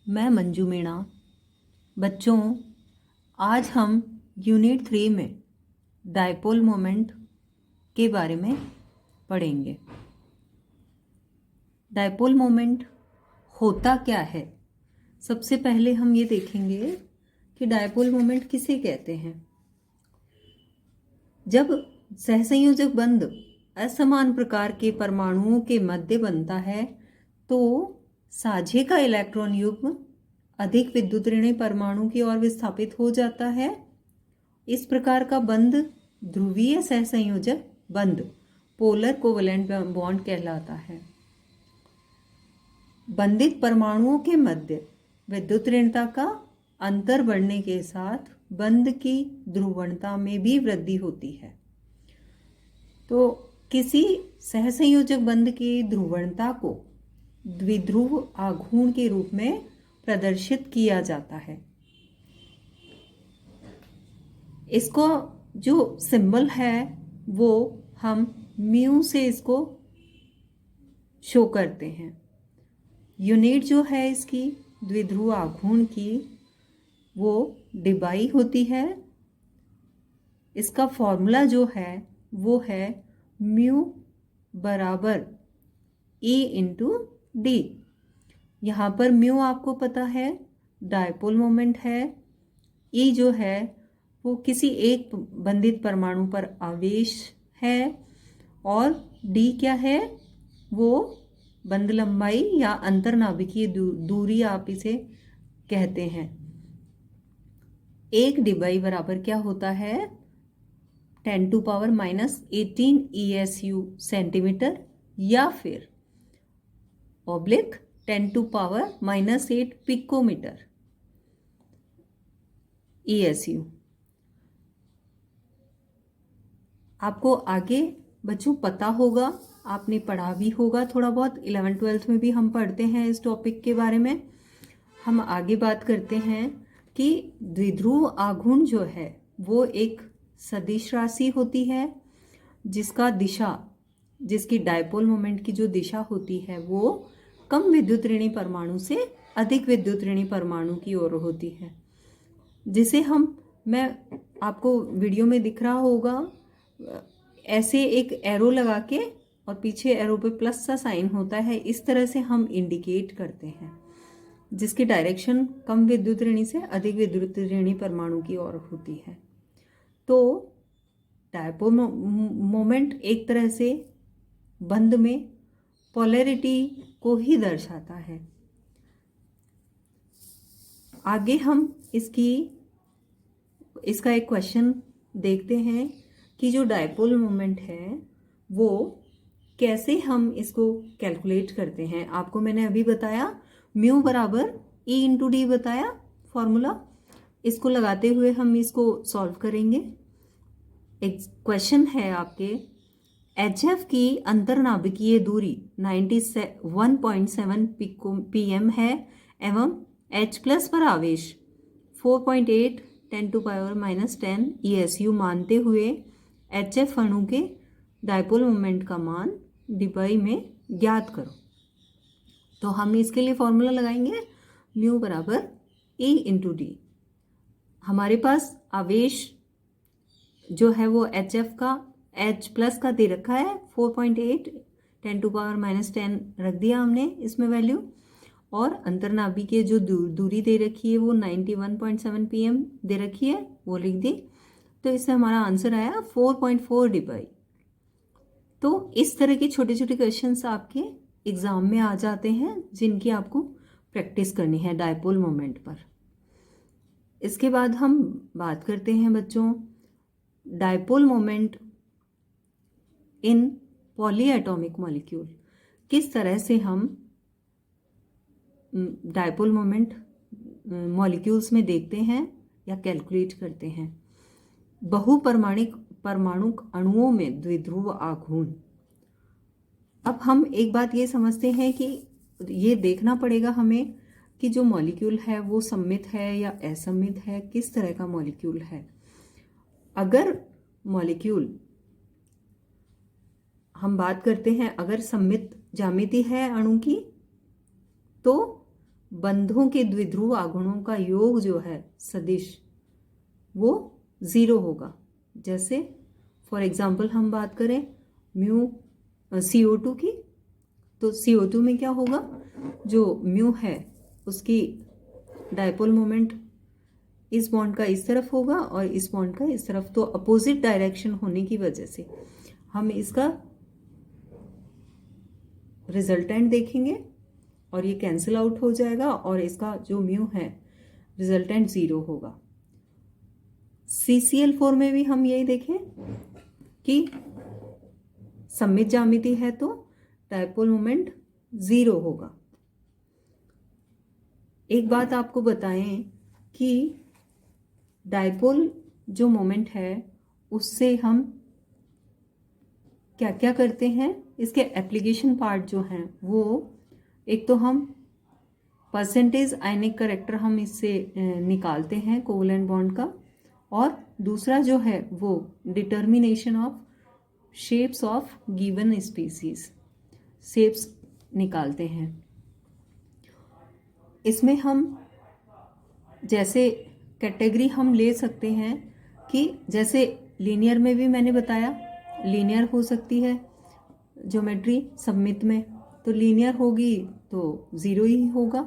मैं मंजू मीणा। बच्चों, आज हम यूनिट 3 में डायपोल मोमेंट के बारे में पढ़ेंगे। डायपोल मोमेंट होता क्या है? सबसे पहले हम ये देखेंगे कि डायपोल मोमेंट किसे कहते हैं। जब सहसंयोजक बंध असमान प्रकार के परमाणुओं के मध्य बनता है तो साझे का इलेक्ट्रॉन युग्म अधिक विद्युत ऋणात्मक परमाणु की ओर विस्थापित हो जाता है। इस प्रकार का बंध ध्रुवीय सहसंयोजक बंध पोलर कोवलेंट बॉन्ड कहलाता है। बंधित परमाणुओं के मध्य विद्युत ऋणता का अंतर बढ़ने के साथ बंध की ध्रुवणता में भी वृद्धि होती है। तो किसी सहसंयोजक बंध की ध्रुवणता को द्विध्रुव आघूर्ण के रूप में प्रदर्शित किया जाता है। इसको जो सिंबल है वो हम म्यू से इसको शो करते हैं। यूनिट जो है इसकी द्विध्रुव आघूर्ण की वो डिबाई होती है। इसका फॉर्मूला जो है वो है म्यू बराबर E इंटू डी। यहाँ पर म्यू आपको पता है डायपोल मोमेंट है। E जो है वो किसी एक बंधित परमाणु पर आवेश है और D क्या है, वो बंध लंबाई या अंतरनाभिकीय दूरी आप इसे कहते हैं। एक डिबाई बराबर क्या होता है 10⁻⁻18 ESU सेंटीमीटर या फिर ऑब्लिक 10⁻⁻8 पिकोमीटर ESU। आपको आगे बच्चों पता होगा, आपने पढ़ा भी होगा थोड़ा बहुत, 11th-12th में भी हम पढ़ते हैं इस टॉपिक के बारे में। हम आगे बात करते हैं कि द्विध्रुव आघूर्ण जो है वो एक सदिश राशि होती है जिसकी डायपोल मोमेंट की जो दिशा होती है वो कम विद्युत ऋणी परमाणु से अधिक विद्युत ऋणी परमाणु की ओर होती है, जिसे मैं आपको वीडियो में दिख रहा होगा ऐसे एक एरो लगा के और पीछे एरो पे प्लस सा साइन होता है, इस तरह से हम इंडिकेट करते हैं जिसकी डायरेक्शन कम विद्युत ऋणी से अधिक विद्युत ऋणी परमाणु की ओर होती है। तो डायपोल मोमेंट एक तरह से बंध में पोलैरिटी को ही दर्शाता है। आगे हम इसका एक क्वेश्चन देखते हैं कि जो डायपोल मोमेंट है वो कैसे हम इसको कैलकुलेट करते हैं। आपको मैंने अभी बताया म्यू बराबर E इंटू डी बताया फॉर्मूला। इसको लगाते हुए हम इसको सॉल्व करेंगे। एक क्वेश्चन है आपके, HF की अंतरनाभिकीय दूरी 91.7 pm है एवं H प्लस पर आवेश 4.8 10⁻⁻10 ESU मानते हुए HF अणु के डायपोल मोमेंट का मान डिबाई में ज्ञात करो। तो हम इसके लिए फॉर्मूला लगाएंगे म्यू बराबर E इंटू डी। हमारे पास आवेश जो है वो HF का H प्लस का दे रखा है 4.8 10⁻⁻10 रख दिया हमने इसमें वैल्यू, और अंतरनाभिकीय जो दूरी दे रखी है वो 91.7 pm दे रखी है, वो लिख दी। तो इससे हमारा आंसर आया 4.4 डिबाई। तो इस तरह के छोटे छोटे क्वेश्चंस आपके एग्जाम में आ जाते हैं जिनकी आपको प्रैक्टिस करनी है डायपोल मोमेंट पर। इसके बाद हम बात करते हैं बच्चों dipole moment in polyatomic molecule. किस तरह से हम डायपोल मोमेंट मॉलिक्यूल्स में देखते हैं या कैलकुलेट करते हैं। परमाणुक अणुओं में द्विध्रुव आघूर्ण। अब हम एक बात ये समझते हैं कि ये देखना पड़ेगा हमें कि जो मॉलिक्यूल है वो सममित है या असममित है, किस तरह का मॉलिक्यूल है। अगर मॉलिक्यूल हम बात करते हैं, अगर सममित ज्यामिति है अणु की, तो बंधों के द्विध्रुव आघूर्णों का योग जो है सदिश वो 0 होगा। जैसे फॉर एग्जाम्पल हम बात करें म्यू CO2 की, तो CO2 में क्या होगा, जो म्यू है उसकी डायपोल मोमेंट इस बॉन्ड का इस तरफ होगा और इस बॉन्ड का इस तरफ, तो अपोजिट डायरेक्शन होने की वजह से हम इसका रिजल्टेंट देखेंगे और ये कैंसिल आउट हो जाएगा और इसका जो म्यू है रिजल्टेंट 0 होगा। CCl4 में भी हम यही देखें कि सममित ज्यामिति है तो डायपोल मोमेंट 0 होगा। एक बात आपको बताएं कि डायपोल जो मोमेंट है उससे हम क्या क्या करते हैं, इसके एप्लीकेशन पार्ट जो हैं वो, एक तो हम परसेंटेज आयनिक करेक्टर हम इससे निकालते हैं कोवलेंट बॉन्ड का, और दूसरा जो है वो determination of shapes of given species, shapes निकालते हैं। इसमें हम जैसे कैटेगरी हम ले सकते हैं कि जैसे लीनियर में भी मैंने बताया, लीनियर हो सकती है ज्योमेट्री सममित में, तो लीनियर होगी तो 0 ही होगा,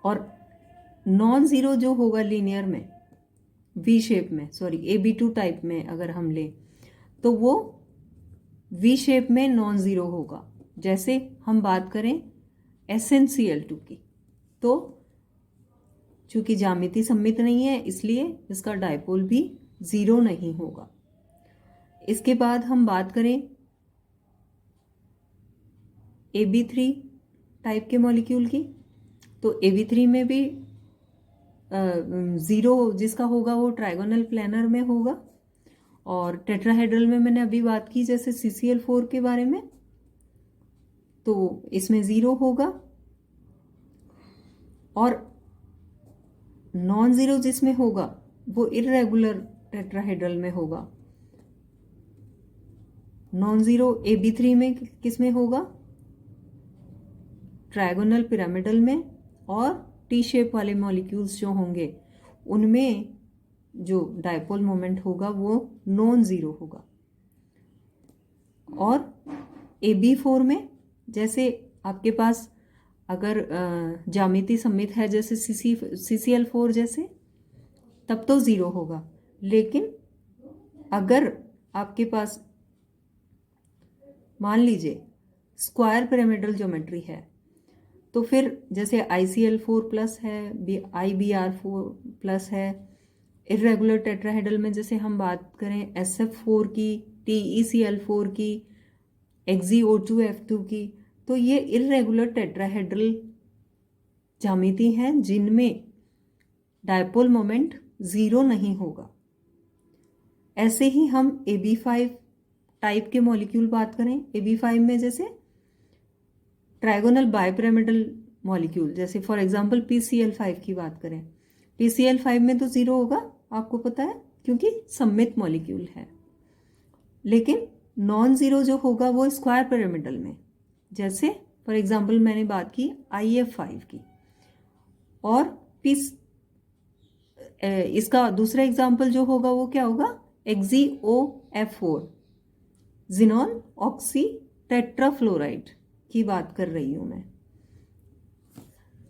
और नॉन ज़ीरो जो होगा लीनियर में वी शेप में, सॉरी AB2 टाइप में अगर हम लें तो वो वी शेप में नॉन ज़ीरो होगा। जैसे हम बात करें SnCl2 की, तो चूंकि ज्यामिति सममित नहीं है इसलिए इसका डायपोल भी 0 नहीं होगा। इसके बाद हम बात करें AB3 टाइप के मॉलिक्यूल की, तो AB3 में भी 0 जिसका होगा वो ट्राइगोनल प्लेनर में होगा, और टेट्राहेड्रल में मैंने अभी बात की जैसे CCl4 के बारे में, तो इसमें 0 होगा, और नॉन ज़ीरो जिसमें होगा वो इर्रेगुलर टेट्राहेड्रल में होगा। नॉन ज़ीरो AB3 में किस में होगा, ट्रायगोनल पिरामिडल में, और टी शेप वाले मॉलिक्यूल्स जो होंगे उनमें जो डायपोल मोमेंट होगा वो नॉन ज़ीरो होगा। और AB4 में जैसे आपके पास अगर ज्यामिति सममित है जैसे CCl4 जैसे, तब तो 0 होगा, लेकिन अगर आपके पास मान लीजिए स्क्वायर पिरामिडल ज्योमेट्री है, तो फिर जैसे ICl4 प्लस है, IBr4 प्लस है, इर्रेगुलर टेट्राहेड्रल में जैसे हम बात करें SF4 की, TeCl4 की, XeO2F2 की, तो ये इर्रेगुलर टेट्राहेड्रल ज्यामिति हैं जिनमें डायपोल मोमेंट 0 नहीं होगा। ऐसे ही हम AB5 टाइप के मॉलिक्यूल बात करें, AB5 में जैसे ट्रायगोनल बायपिरामिडल मॉलिक्यूल, जैसे फॉर एग्जांपल PCl5 की बात करें, PCl5 में तो 0 होगा, आपको पता है क्योंकि सममित मॉलिक्यूल है, लेकिन नॉन ज़ीरो जो होगा वो स्क्वायर पिरामिडल में, जैसे फॉर एग्जांपल मैंने बात की IF5 की, और इसका दूसरा एग्जांपल जो होगा वो क्या होगा, XeOF4, जिनॉन ऑक्सी टेट्राफ्लोराइड की बात कर रही हूं मैं।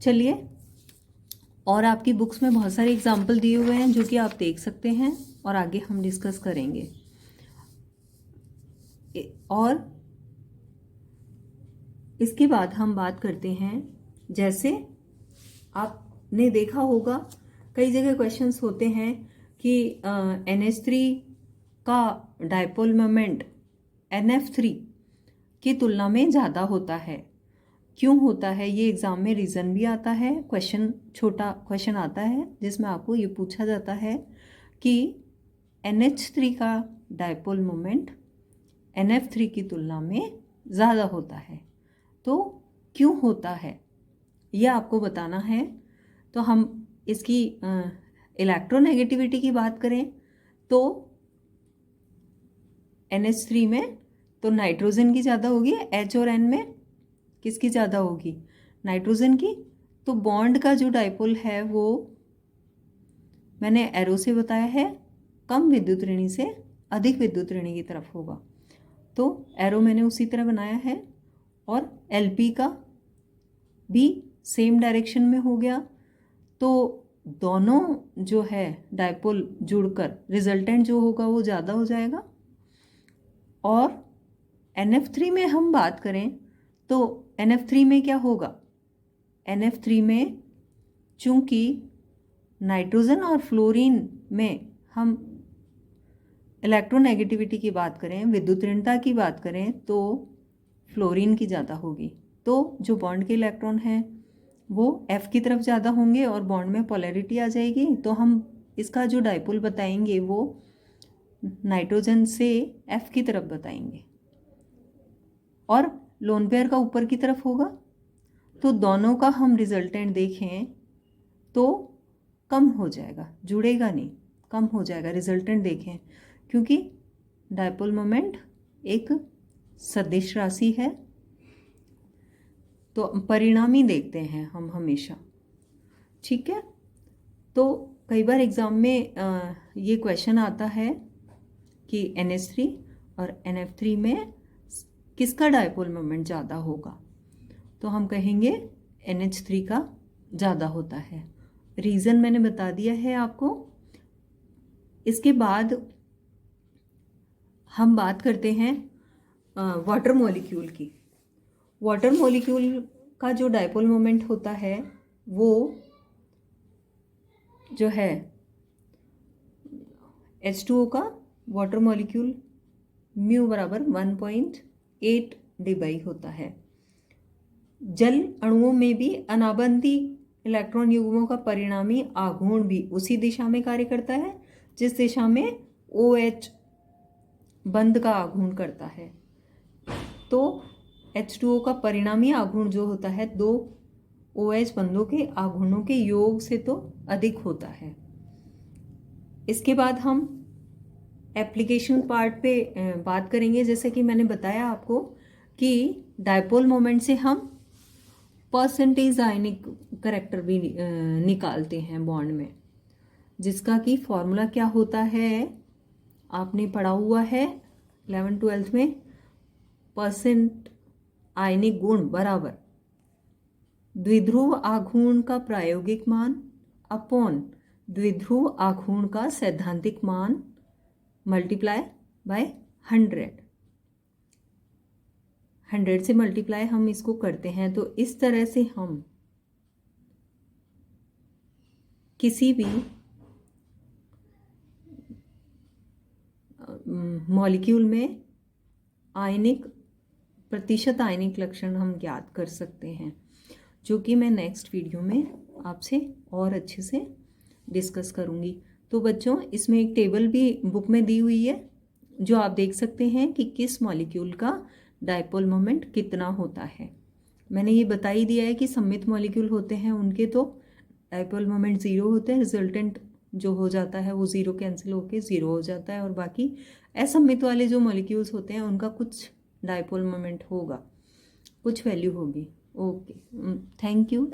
चलिए, और आपकी बुक्स में बहुत सारे एग्जाम्पल दिए हुए हैं जो कि आप देख सकते हैं और आगे हम डिस्कस करेंगे। और इसके बाद हम बात करते हैं, जैसे आपने देखा होगा कई जगह क्वेश्चंस होते हैं कि NH3 का डायपोल मोमेंट NF3 की तुलना में ज़्यादा होता है। क्यों होता है, ये एग्ज़ाम में रीज़न भी आता है, छोटा क्वेश्चन आता है जिसमें आपको ये पूछा जाता है कि NH3 का डायपोल मोमेंट NF3 की तुलना में ज़्यादा होता है, तो क्यों होता है ये आपको बताना है। तो हम इसकी इलेक्ट्रोनेगेटिविटी की बात करें तो NH3 में तो नाइट्रोजन की ज़्यादा होगी, H और N में किसकी ज़्यादा होगी, नाइट्रोजन की, तो बॉन्ड का जो डाइपोल है वो मैंने एरो से बताया है, कम विद्युत ऋणी से अधिक विद्युत ऋणी की तरफ होगा। तो एरो मैंने उसी तरह बनाया है, और एलपी का भी सेम डायरेक्शन में हो गया। तो दोनों जो है डाइपोल जुड़कर रिजल्टेंट जो होगा वो ज़्यादा हो जाएगा। और NF3 में हम बात करें तो NF3 में क्या होगा, NF3 में चूंकि नाइट्रोजन और फ्लोरीन में हम इलेक्ट्रोनेगेटिविटी की बात करें, विद्युत ऋणता की बात करें, तो फ्लोरीन की ज़्यादा होगी। तो जो बॉन्ड के इलेक्ट्रॉन हैं वो F की तरफ ज़्यादा होंगे और बॉन्ड में पोलैरिटी आ जाएगी। तो हम इसका जो डाइपोल बताएंगे वो नाइट्रोजन से F की तरफ बताएंगे, और लोन पेयर का ऊपर की तरफ होगा। तो दोनों का हम रिजल्टेंट देखें तो कम हो जाएगा, जुड़ेगा नहीं, कम हो जाएगा। रिजल्टेंट देखें, क्योंकि डाइपोल मोमेंट एक सदिश राशि है, तो परिणामी देखते हैं हम हमेशा, ठीक है। तो कई बार एग्ज़ाम में ये क्वेश्चन आता है कि NH3 और NF3 में किसका डाइपोल मोमेंट ज़्यादा होगा, तो हम कहेंगे NH3 का ज़्यादा होता है। रीज़न मैंने बता दिया है आपको। इसके बाद हम बात करते हैं वाटर मॉलिक्यूल की। वाटर मॉलिक्यूल का जो डाइपोल मोमेंट होता है वो जो है H2O का वाटर मॉलिक्यूल म्यू बराबर 1.8 dBi होता है। जल अणुओं में भी अनाबंदी इलेक्ट्रॉन युग्मों का परिणामी आघूर्ण भी उसी दिशा में कार्य करता है जिस दिशा में OH बंध का आघूर्ण करता है। तो H2O का परिणामी आघूर्ण जो होता है दो OH बंधों के आघूर्णों के योग से तो अधिक होता है। इसके बाद हम एप्लीकेशन पार्ट पे बात करेंगे। जैसे कि मैंने बताया आपको कि डाइपोल मोमेंट से हम परसेंटेज आयनिक करैक्टर भी निकालते हैं बॉन्ड में, जिसका कि फॉर्मूला क्या होता है आपने पढ़ा हुआ है 11th-12th में। परसेंट आयनिक गुण बराबर द्विध्रुव आघूर्ण का प्रायोगिक मान अपॉन द्विध्रुव आघूर्ण का सैद्धांतिक मान मल्टीप्लाई बाय 100 से मल्टीप्लाई हम इसको करते हैं। तो इस तरह से हम किसी भी मॉलिक्यूल में आयनिक प्रतिशत आयनिक लक्षण हम ज्ञात कर सकते हैं, जो कि मैं नेक्स्ट वीडियो में आपसे और अच्छे से डिस्कस करूँगी। तो बच्चों, इसमें एक टेबल भी बुक में दी हुई है जो आप देख सकते हैं कि किस मॉलिक्यूल का डाइपोल मोमेंट कितना होता है। मैंने ये बता ही दिया है कि सममित मॉलिक्यूल होते हैं उनके तो डाइपोल मोमेंट 0 होते हैं, रिजल्टेंट जो हो जाता है वो 0 कैंसिल होके 0 हो जाता है, और बाकी असममित वाले जो मॉलिक्यूल्स होते हैं उनका कुछ डाइपोल मोमेंट होगा, कुछ वैल्यू होगी। Okay, thank you.